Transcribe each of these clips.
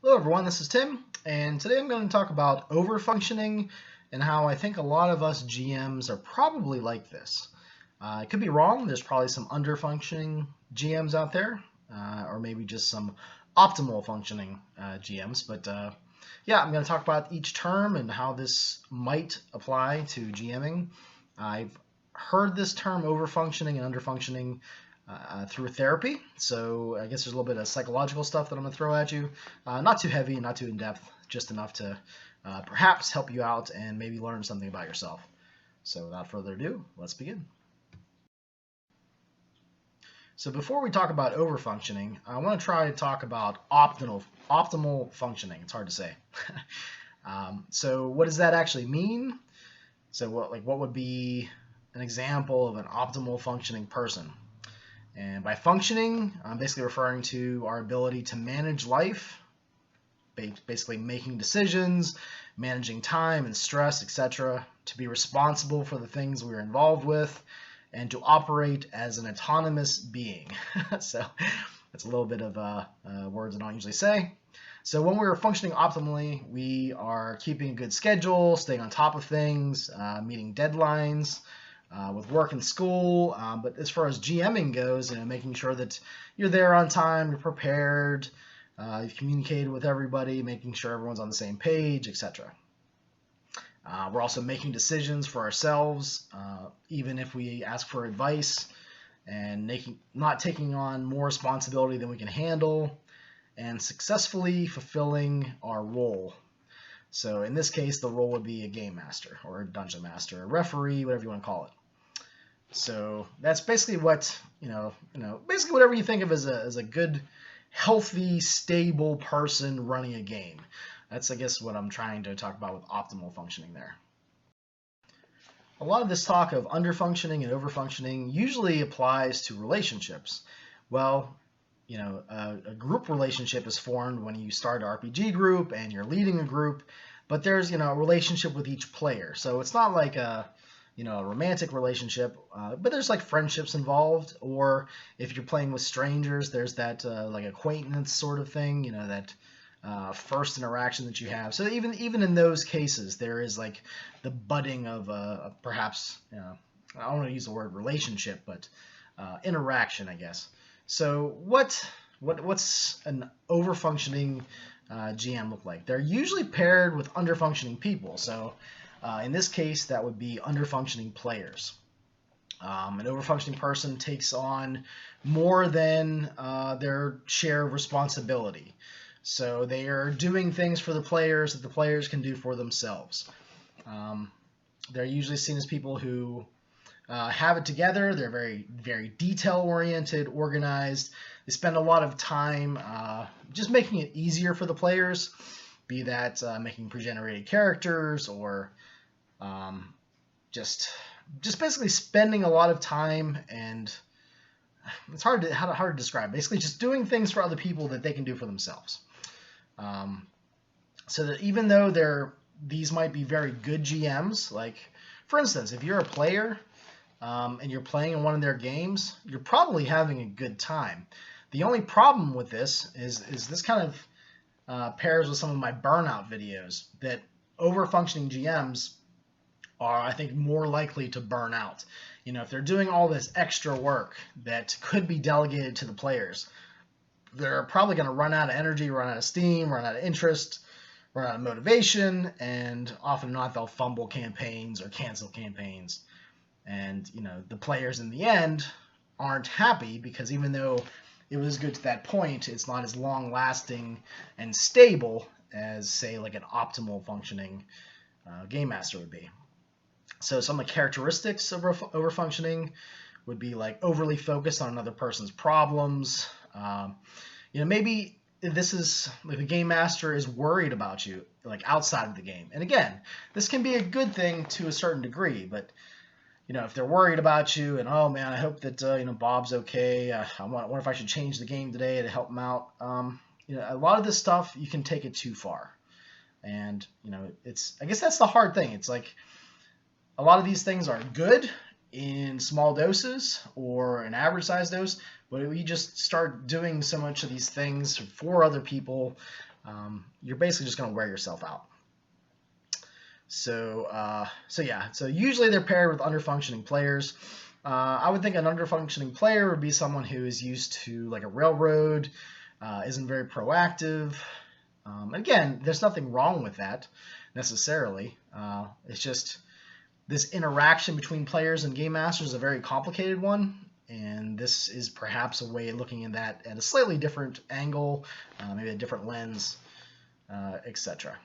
Hello everyone, this is Tim, and today I'm going to talk about overfunctioning and how I think a lot of us GMs are probably like this. I could be wrong, there's probably some underfunctioning GMs out there, or maybe just some optimal functioning GMs, but yeah, I'm going to talk about each term and how this might apply to GMing. I've heard this term overfunctioning and underfunctioning through therapy. So I guess there's a little bit of psychological stuff that I'm going to throw at you. Not too heavy, not too in-depth, just enough to perhaps help you out and maybe learn something about yourself. So without further ado, let's begin. So before we talk about overfunctioning, I want to try to talk about optimal functioning. It's hard to say. So what does that actually mean? So what would be an example of an optimal functioning person? And by functioning, I'm basically referring to our ability to manage life, basically making decisions, managing time and stress, etc., to be responsible for the things we're involved with, and to operate as an autonomous being. So that's a little bit of words I don't usually say. So when we're functioning optimally, we are keeping a good schedule, staying on top of things, meeting deadlines, with work and school, but as far as GMing goes, making sure that you're there on time, you're prepared, you've communicated with everybody, making sure everyone's on the same page, etc. We're also making decisions for ourselves, even if we ask for advice, and not taking on more responsibility than we can handle, and successfully fulfilling our role. So in this case, the role would be a game master or a dungeon master, a referee, whatever you want to call it. So that's basically what, basically whatever you think of as a good, healthy, stable person running a game. That's, I guess, what I'm trying to talk about with optimal functioning there. A lot of this talk of underfunctioning and overfunctioning usually applies to relationships. Well, a group relationship is formed when you start an RPG group and you're leading a group, but there's, a relationship with each player. So it's not like a romantic relationship, but there's like friendships involved, or if you're playing with strangers, there's that like acquaintance sort of thing, that first interaction that you have. So even in those cases, there is like the budding of perhaps, I don't want to use the word relationship, but interaction, I guess. So what's an overfunctioning GM look like? They're usually paired with underfunctioning people. So in this case, that would be underfunctioning players. An overfunctioning person takes on more than their share of responsibility. So they are doing things for the players that the players can do for themselves. They're usually seen as people who have it together. They're very, very detail-oriented, organized. They spend a lot of time just making it easier for the players, be that making pre-generated characters or just basically spending a lot of time, and it's hard to describe. Basically, just doing things for other people that they can do for themselves. So that even though these might be very good GMs, like for instance, if you're a player and you're playing in one of their games, you're probably having a good time. The only problem with this is this kind of pairs with some of my burnout videos, that overfunctioning GMs are, I think, more likely to burn out. If they're doing all this extra work that could be delegated to the players, they're probably going to run out of energy, run out of steam, run out of interest, run out of motivation, and often not they'll fumble campaigns or cancel campaigns. And, the players in the end aren't happy because even though it was good to that point, it's not as long-lasting and stable as, say, like an optimal functioning game master would be. So some of the characteristics of overfunctioning would be like overly focused on another person's problems. Maybe this is like the game master is worried about you, like outside of the game. And again, this can be a good thing to a certain degree, but if they're worried about you and, oh man, I hope that Bob's okay. I wonder if I should change the game today to help him out. A lot of this stuff you can take it too far, and I guess that's the hard thing. It's like a lot of these things are good in small doses or an average size dose, but we just start doing so much of these things for other people, you're basically just going to wear yourself out. So usually they're paired with underfunctioning players. I would think an underfunctioning player would be someone who is used to like a railroad, isn't very proactive. Again, there's nothing wrong with that necessarily. It's just this interaction between players and game masters is a very complicated one, and this is perhaps a way of looking at that at a slightly different angle, maybe a different lens, etc.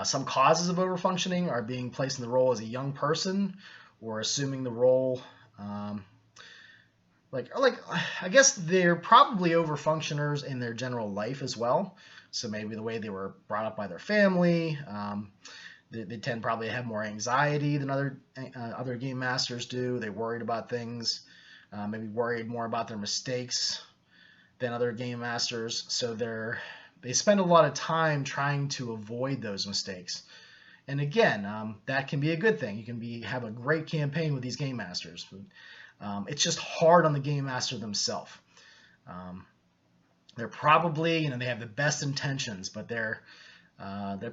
Some causes of overfunctioning are being placed in the role as a young person, or assuming the role. I guess they're probably overfunctioners in their general life as well. So maybe the way they were brought up by their family, they tend probably to have more anxiety than other game masters do. They're worried about things, maybe worried more about their mistakes than other game masters. So they spend a lot of time trying to avoid those mistakes. And again, that can be a good thing. You can have a great campaign with these game masters. It's just hard on the game master themselves. They're probably, they have the best intentions, but they're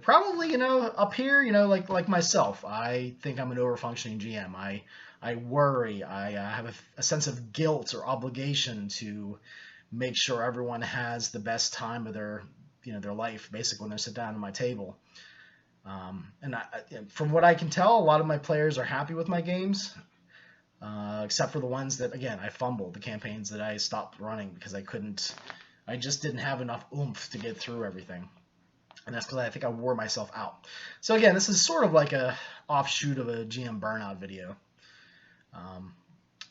probably, up here, like myself. I think I'm an overfunctioning GM. I worry. I have a sense of guilt or obligation to make sure everyone has the best time of their life, basically, when they sit down at my table. From what I can tell, a lot of my players are happy with my games, except for the ones that, again, I fumbled, the campaigns that I stopped running because I just didn't have enough oomph to get through everything. And that's because I think I wore myself out. So again, this is sort of like a offshoot of a GM burnout video.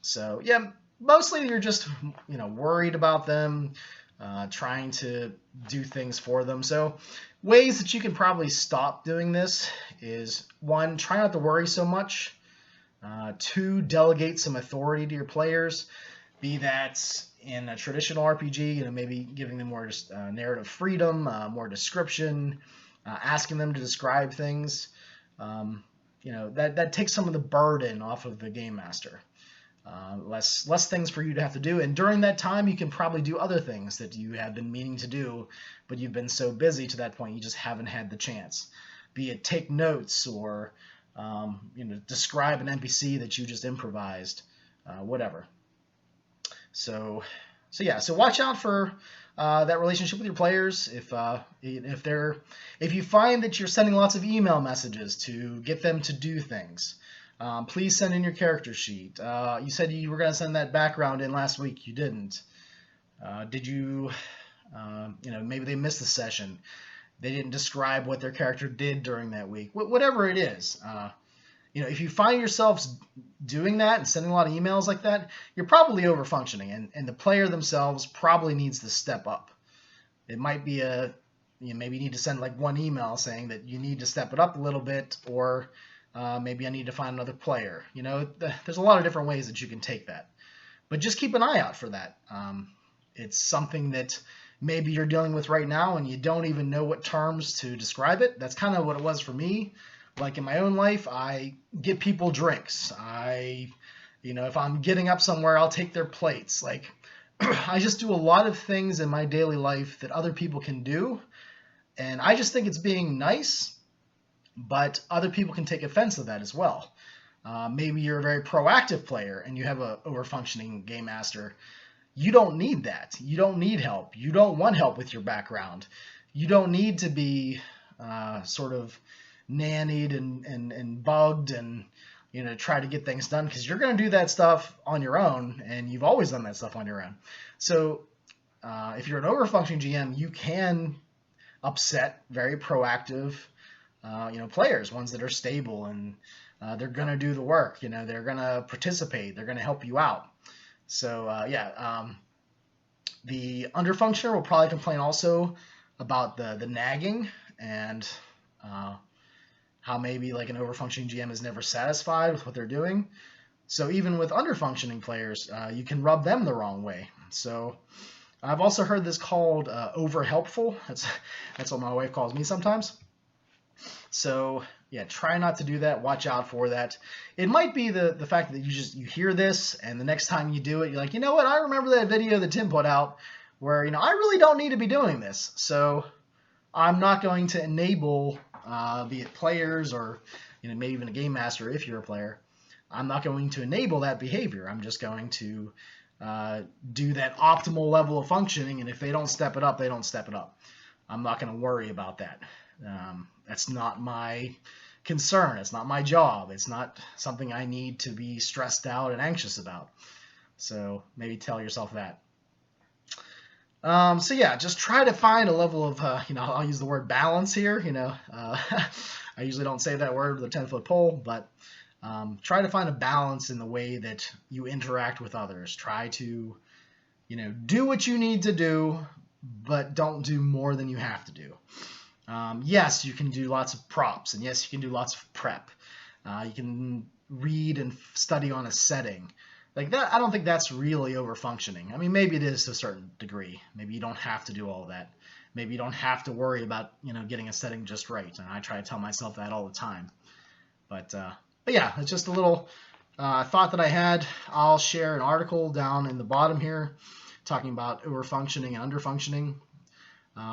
So yeah, mostly you're just worried about them, trying to do things for them. So ways that you can probably stop doing this is, 1, try not to worry so much. 2, delegate some authority to your players, be that in a traditional RPG, maybe giving them more narrative freedom, more description, asking them to describe things. That takes some of the burden off of the game master. Less things for you to have to do, and during that time you can probably do other things that you have been meaning to do, but you've been so busy to that point you just haven't had the chance. Be it take notes or describe an NPC that you just improvised, whatever. So watch out for that relationship with your players. If you find that you're sending lots of email messages to get them to do things, please send in your character sheet. You said you were going to send that background in last week. You didn't. Did you? Maybe they missed the session. They didn't describe what their character did during that week. Whatever it is. If you find yourselves doing that and sending a lot of emails like that, you're probably overfunctioning, and the player themselves probably needs to step up. It might be maybe you need to send like one email saying that you need to step it up a little bit, or maybe I need to find another player. There's a lot of different ways that you can take that, but just keep an eye out for that. It's something that maybe you're dealing with right now and you don't even know what terms to describe it. That's kind of what it was for me. Like in my own life, I get people drinks. If I'm getting up somewhere, I'll take their plates. Like, I just do a lot of things in my daily life that other people can do, and I just think it's being nice, but other people can take offense to that as well. Maybe you're a very proactive player and you have a overfunctioning game master. You don't need that. You don't need help. You don't want help with your background. You don't need to be sort of nannied and bugged and try to get things done, because you're going to do that stuff on your own, and you've always done that stuff on your own. So if you're an overfunctioning GM, you can upset very proactive players, ones that are stable and they're going to do the work. They're going to participate. They're going to help you out. So the underfunctioner will probably complain also about the nagging and how maybe like an overfunctioning GM is never satisfied with what they're doing. So even with underfunctioning players, you can rub them the wrong way. So I've also heard this called over helpful. That's what my wife calls me sometimes. So yeah, try not to do that. Watch out for that. It might be the fact that you hear this, and the next time you do it, you're like, you know what? I remember that video that Tim put out where I really don't need to be doing this. So I'm not going to enable, be it players or maybe even a game master if you're a player, I'm not going to enable that behavior. I'm just going to do that optimal level of functioning, and if they don't step it up, they don't step it up. I'm not going to worry about that. That's not my concern. It's not my job. It's not something I need to be stressed out and anxious about. So maybe tell yourself that. So yeah, just try to find a level of, I'll use the word balance here. I usually don't say that word with a 10-foot pole, but try to find a balance in the way that you interact with others. Try to, do what you need to do, but don't do more than you have to do. Yes, you can do lots of props, and yes, you can do lots of prep. You can read and study on a setting. Like that, I don't think that's really overfunctioning. I mean, maybe it is to a certain degree. Maybe you don't have to do all of that. Maybe you don't have to worry about, getting a setting just right. And I try to tell myself that all the time. But yeah, it's just a little thought that I had. I'll share an article down in the bottom here talking about overfunctioning and underfunctioning.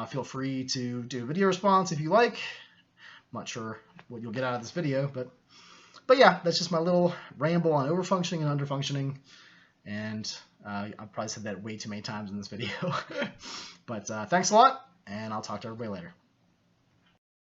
Feel free to do a video response if you like. I'm not sure what you'll get out of this video, but yeah, that's just my little ramble on overfunctioning and underfunctioning. And I've probably said that way too many times in this video. But thanks a lot, and I'll talk to everybody later.